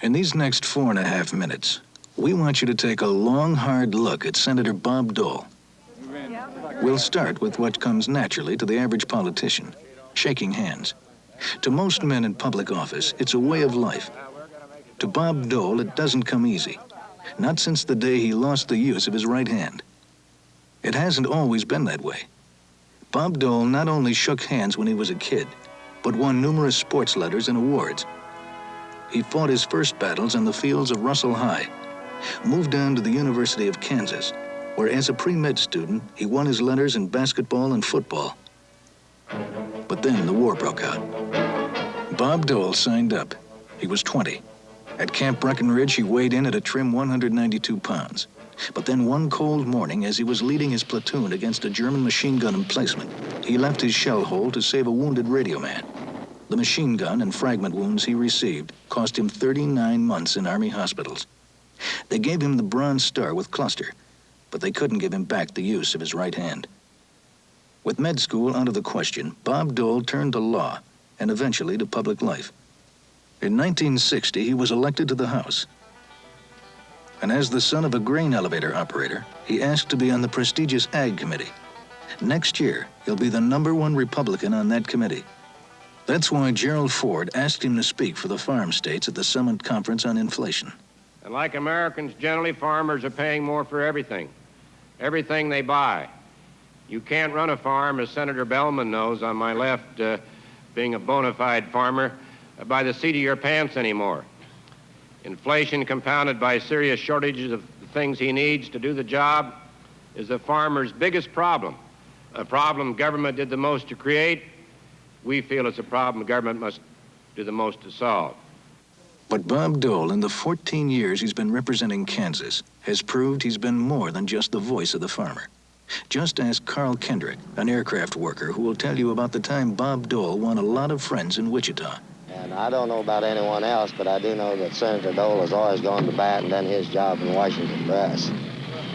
In these next 4.5 minutes, we want you to take a long, hard look at Senator Bob Dole. We'll start with what comes naturally to the average politician, shaking hands. To most men in public office, it's a way of life. To Bob Dole, it doesn't come easy, not since the day he lost the use of his right hand. It hasn't always been that way. Bob Dole not only shook hands when he was a kid, but won numerous sports letters and awards. He fought his first battles on the fields of Russell High, moved on to the University of Kansas, where as a pre-med student, he won his letters in basketball and football. But then the war broke out. Bob Dole signed up. He was 20. At Camp Breckenridge, he weighed in at a trim 192 pounds. But then one cold morning, as he was leading his platoon against a German machine gun emplacement, he left his shell hole to save a wounded radio man. The machine gun and fragment wounds he received cost him 39 months in Army hospitals. They gave him the Bronze Star with cluster, but they couldn't give him back the use of his right hand. With med school out of the question, Bob Dole turned to law and eventually to public life. In 1960, he was elected to the House. And as the son of a grain elevator operator, he asked to be on the prestigious Ag Committee. Next year, he'll be the #1 Republican on that committee. That's why Gerald Ford asked him to speak for the farm states at the Summit Conference on Inflation. And like Americans, generally farmers are paying more for everything they buy. You can't run a farm, as Senator Bellman knows on my left, being a bona fide farmer, by the seat of your pants anymore. Inflation compounded by serious shortages of the things he needs to do the job is the farmer's biggest problem. A problem government did the most to create. We feel it's a problem government must do the most to solve. But Bob Dole, in the 14 years he's been representing Kansas, has proved he's been more than just the voice of the farmer. Just ask Carl Kendrick, an aircraft worker, who will tell you about the time Bob Dole won a lot of friends in Wichita. And I don't know about anyone else, but I do know that Senator Dole has always gone to bat and done his job in Washington press.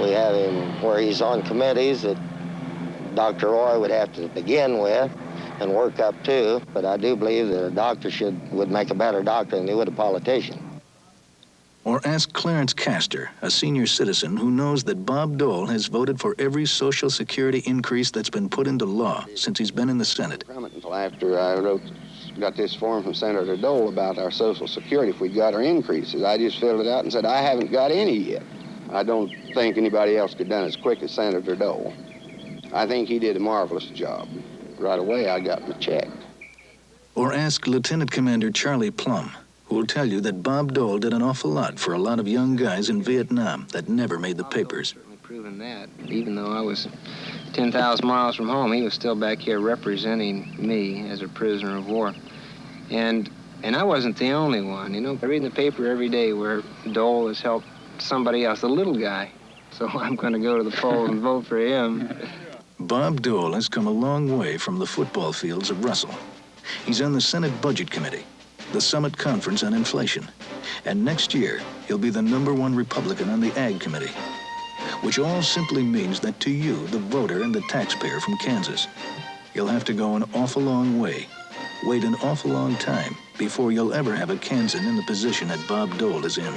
We have him where he's on committees that Dr. Roy would have to begin with and work up to, but I do believe that a doctor would make a better doctor than he would a politician. Or ask Clarence Castor, a senior citizen who knows that Bob Dole has voted for every Social Security increase that's been put into law since he's been in the Senate. From it until after I got this form from Senator Dole about our Social Security, if we got our increases. I just filled it out and said, I haven't got any yet. I don't think anybody else could have done it as quick as Senator Dole. I think he did a marvelous job. Right away, I got my check. Or ask Lieutenant Commander Charlie Plum, who will tell you that Bob Dole did an awful lot for a lot of young guys in Vietnam that never made the papers. Certainly proven that. Even though I was 10,000 miles from home, he was still back here representing me as a prisoner of war. And I wasn't the only one. You know, I read in the paper every day where Dole has helped somebody else, a little guy. So I'm going to go to the poll and vote for him. Bob Dole has come a long way from the football fields of Russell. He's on the Senate Budget Committee, the Summit Conference on Inflation, and next year he'll be the #1 Republican on the Ag Committee, which all simply means that to you, the voter and the taxpayer from Kansas, you'll have to go an awful long way, wait an awful long time before you'll ever have a Kansan in the position that Bob Dole is in.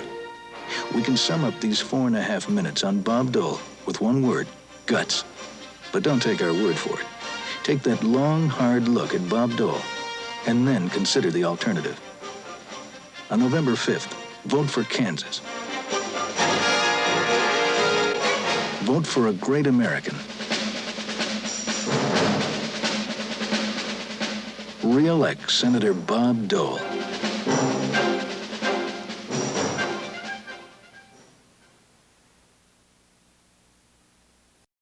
We can sum up these 4.5 minutes on Bob Dole with one word: guts. But don't take our word for it. Take that long, hard look at Bob Dole, and then consider the alternative. On November 5th, vote for Kansas. Vote for a great American. Re-elect Senator Bob Dole.